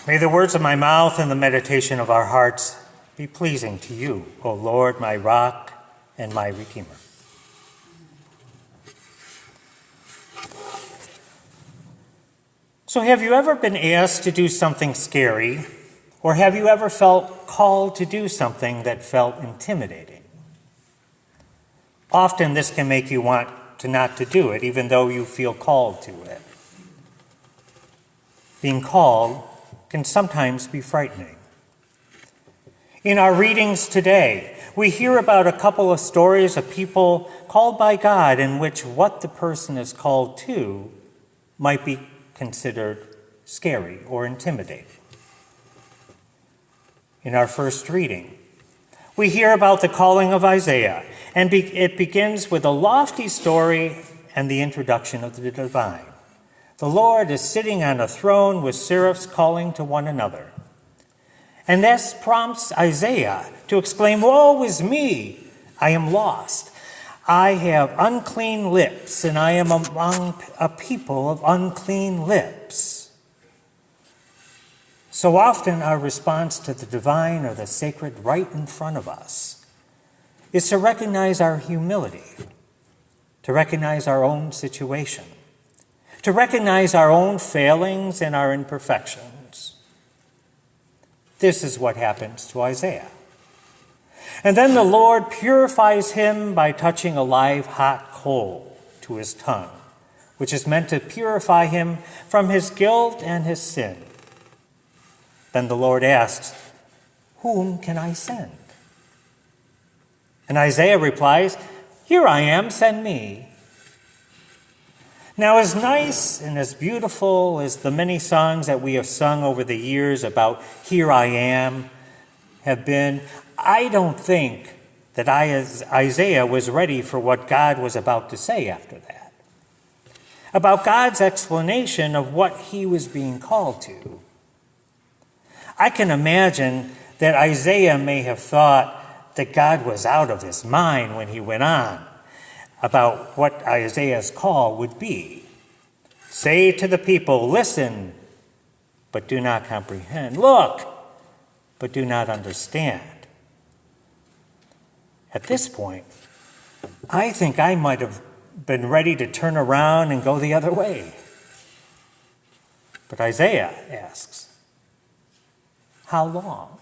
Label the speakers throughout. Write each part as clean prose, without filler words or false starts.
Speaker 1: May the words of my mouth and the meditation of our hearts be pleasing to you, O Lord, my rock and my redeemer. So have you ever been asked to do something scary, or have you ever felt called to do something that felt intimidating? Often this can make you want to not to do it, even though you feel called to it. Being called can sometimes be frightening. In our readings today, we hear about a couple of stories of people called by God in which what the person is called to might be considered scary or intimidating. In our first reading, we hear about the calling of Isaiah, and it begins with a lofty story and the introduction of the divine. The Lord is sitting on a throne with seraphs calling to one another. And this prompts Isaiah to exclaim, "Woe is me, I am lost. I have unclean lips, and I am among a people of unclean lips." So often our response to the divine or the sacred right in front of us is to recognize our humility, to recognize our own situation, to recognize our own failings and our imperfections. This is what happens to Isaiah. And then the Lord purifies him by touching a live hot coal to his tongue, which is meant to purify him from his guilt and his sin. Then the Lord asks, "Whom can I send?" And Isaiah replies, "Here I am, send me." Now, as nice and as beautiful as the many songs that we have sung over the years about "Here I am" have been, I don't think that Isaiah was ready for what God was about to say after that, about God's explanation of what he was being called to. I can imagine that Isaiah may have thought that God was out of his mind when he went on about what Isaiah's call would be. Say to the people, "Listen, but do not comprehend. Look, but do not understand." At this point, I think I might have been ready to turn around and go the other way. But Isaiah asks, "How long?"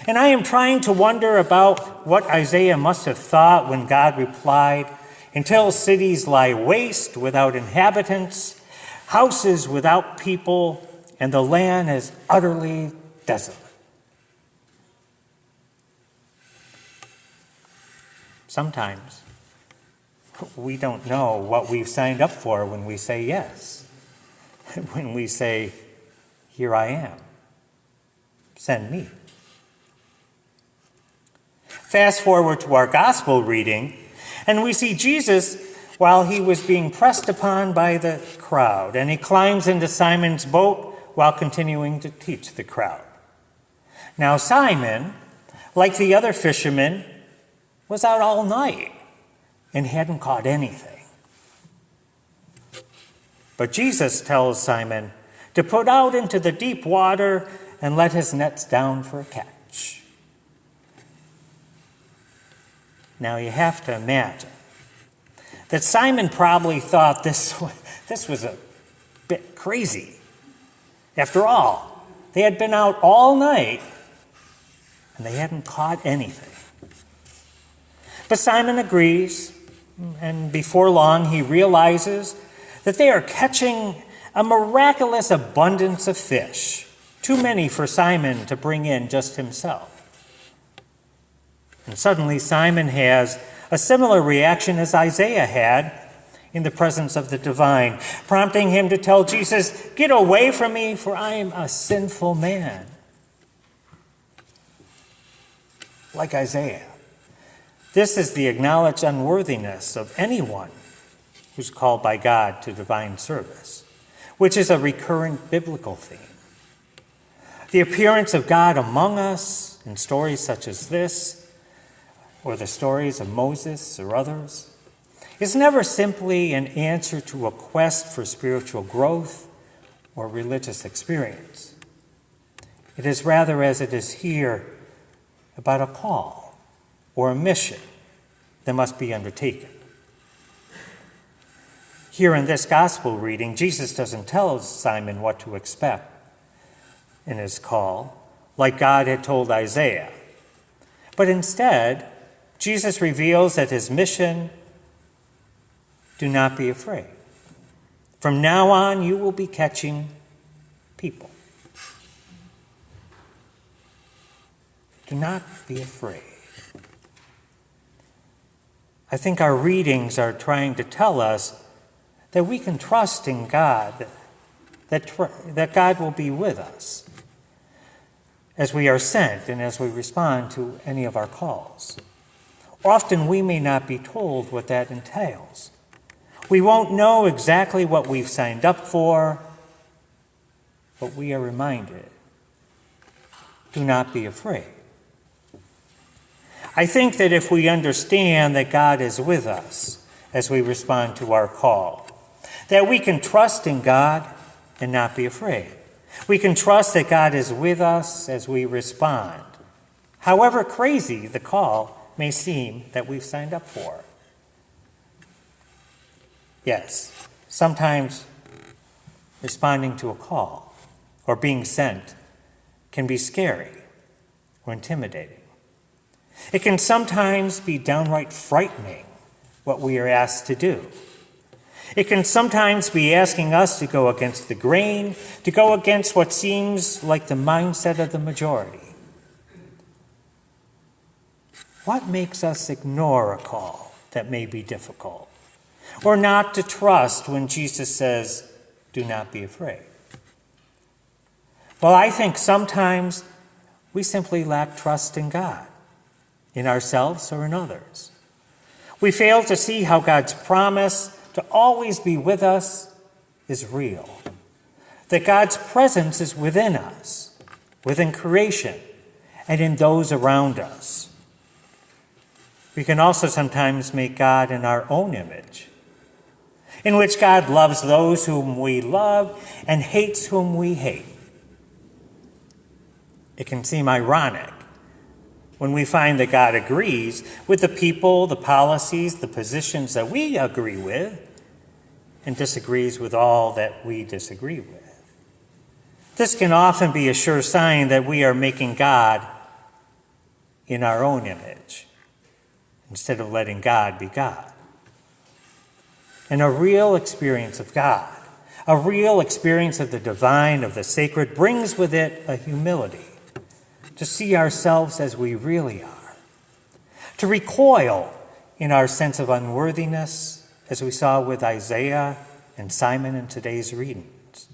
Speaker 1: And I am trying to wonder about what Isaiah must have thought when God replied, "Until cities lie waste without inhabitants, houses without people, and the land is utterly desolate." Sometimes we don't know what we've signed up for when we say yes. When we say, "Here I am, send me." Fast forward to our gospel reading, and we see Jesus while he was being pressed upon by the crowd, and he climbs into Simon's boat while continuing to teach the crowd. Now Simon, like the other fishermen, was out all night and hadn't caught anything. But Jesus tells Simon to put out into the deep water and let his nets down for a catch. Now you have to imagine that Simon probably thought this was a bit crazy. After all, they had been out all night and they hadn't caught anything. But Simon agrees, and before long he realizes that they are catching a miraculous abundance of fish, too many for Simon to bring in just himself. And suddenly Simon has a similar reaction as Isaiah had in the presence of the divine, prompting him to tell Jesus, "Get away from me, for I am a sinful man." Like Isaiah, this is the acknowledged unworthiness of anyone who's called by God to divine service, which is a recurrent biblical theme. The appearance of God among us in stories such as this, or the stories of Moses or others, is never simply an answer to a quest for spiritual growth or religious experience. It is rather, as it is here, about a call or a mission that must be undertaken. Here in this gospel reading, Jesus doesn't tell Simon what to expect in his call, like God had told Isaiah. But instead, Jesus reveals that his mission, do not be afraid. From now on, you will be catching people. Do not be afraid. I think our readings are trying to tell us that we can trust in God, that God will be with us as we are sent and as we respond to any of our calls. Often we may not be told what that entails. We won't know exactly what we've signed up for, but we are reminded, do not be afraid. I think that if we understand that God is with us as we respond to our call, that we can trust in God and not be afraid. We can trust that God is with us as we respond, however crazy the call may seem that we've signed up for. Yes, sometimes responding to a call or being sent can be scary or intimidating. It can sometimes be downright frightening what we are asked to do. It can sometimes be asking us to go against the grain, to go against what seems like the mindset of the majority. What makes us ignore a call that may be difficult, or not to trust when Jesus says, do not be afraid? Well, I think sometimes we simply lack trust in God, in ourselves or in others. We fail to see how God's promise to always be with us is real, that God's presence is within us, within creation, and in those around us. We can also sometimes make God in our own image, in which God loves those whom we love and hates whom we hate. It can seem ironic when we find that God agrees with the people, the policies, the positions that we agree with, and disagrees with all that we disagree with. This can often be a sure sign that we are making God in our own image, instead of letting God be God. And a real experience of God, a real experience of the divine, of the sacred, brings with it a humility to see ourselves as we really are, to recoil in our sense of unworthiness, as we saw with Isaiah and Simon in today's readings.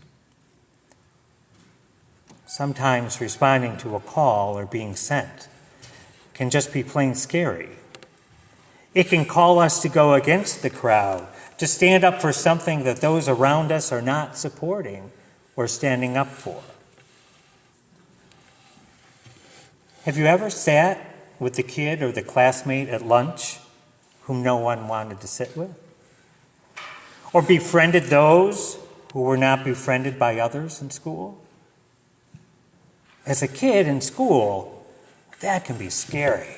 Speaker 1: Sometimes responding to a call or being sent can just be plain scary. It can call us to go against the crowd, to stand up for something that those around us are not supporting or standing up for. Have you ever sat with the kid or the classmate at lunch whom no one wanted to sit with? Or befriended those who were not befriended by others in school? As a kid in school, that can be scary.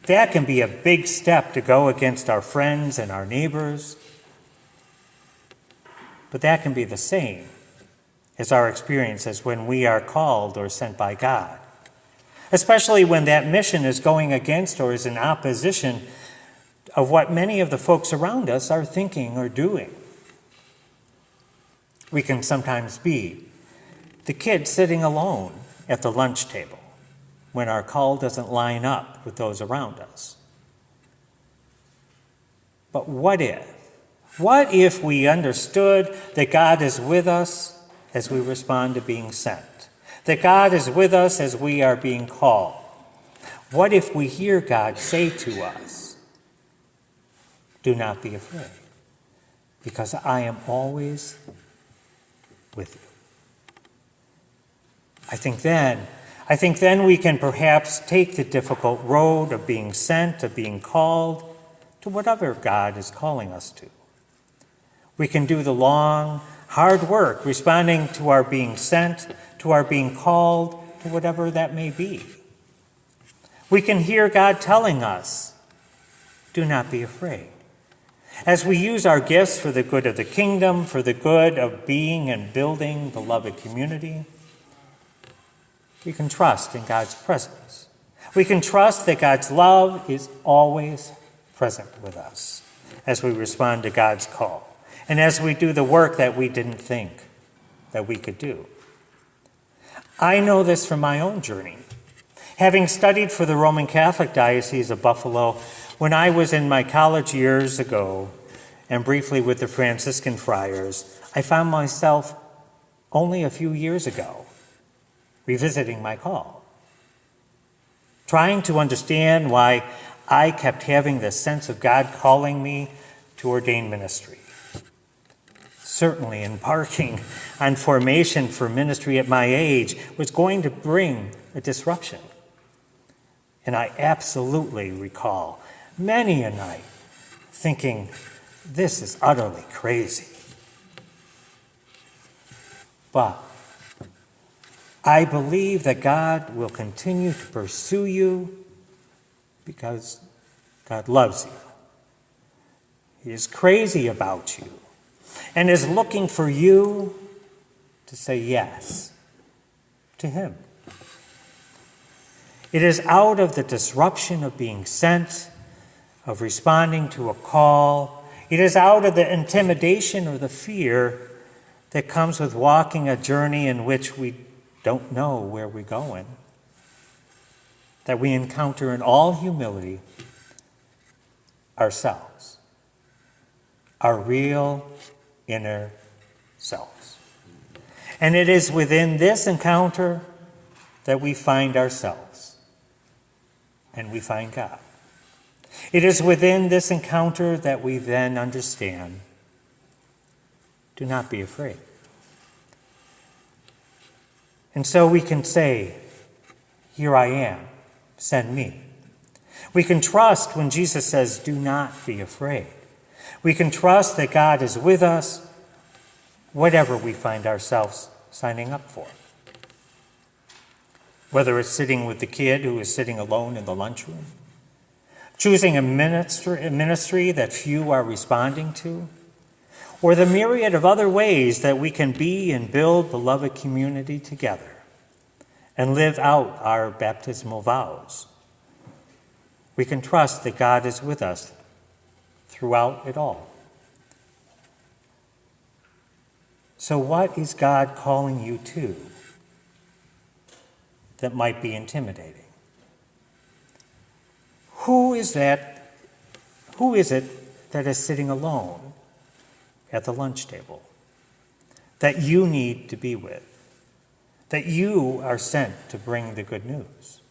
Speaker 1: That can be a big step to go against our friends and our neighbors. But that can be the same as our experiences when we are called or sent by God, especially when that mission is going against or is in opposition of what many of the folks around us are thinking or doing. We can sometimes be the kid sitting alone at the lunch table when our call doesn't line up with those around us. But what if? What if we understood that God is with us as we respond to being sent? That God is with us as we are being called? What if we hear God say to us, do not be afraid, because I am always with you? I think then we can perhaps take the difficult road of being sent, of being called, to whatever God is calling us to. We can do the long, hard work, responding to our being sent, to our being called, to whatever that may be. We can hear God telling us, do not be afraid. As we use our gifts for the good of the kingdom, for the good of being and building beloved community, we can trust in God's presence. We can trust that God's love is always present with us as we respond to God's call and as we do the work that we didn't think that we could do. I know this from my own journey. Having studied for the Roman Catholic Diocese of Buffalo when I was in my college years ago and briefly with the Franciscan friars, I found myself only a few years ago revisiting my call, trying to understand why I kept having this sense of God calling me to ordain ministry. Certainly embarking on formation for ministry at my age was going to bring a disruption. And I absolutely recall many a night thinking, this is utterly crazy. But I believe that God will continue to pursue you because God loves you. He is crazy about you and is looking for you to say yes to Him. It is out of the disruption of being sent, of responding to a call. It is out of the intimidation or the fear that comes with walking a journey in which we don't know where we're going, that we encounter in all humility ourselves, our real inner selves. And it is within this encounter that we find ourselves and we find God. It is within this encounter that we then understand, do not be afraid. And so we can say, here I am, send me. We can trust when Jesus says, do not be afraid. We can trust that God is with us, whatever we find ourselves signing up for. Whether it's sitting with the kid who is sitting alone in the lunchroom, choosing a ministry that few are responding to, or the myriad of other ways that we can be and build beloved community together and live out our baptismal vows. We can trust that God is with us throughout it all. So what is God calling you to that might be intimidating? Who is it that is sitting alone at the lunch table that you need to be with, that you are sent to bring the good news?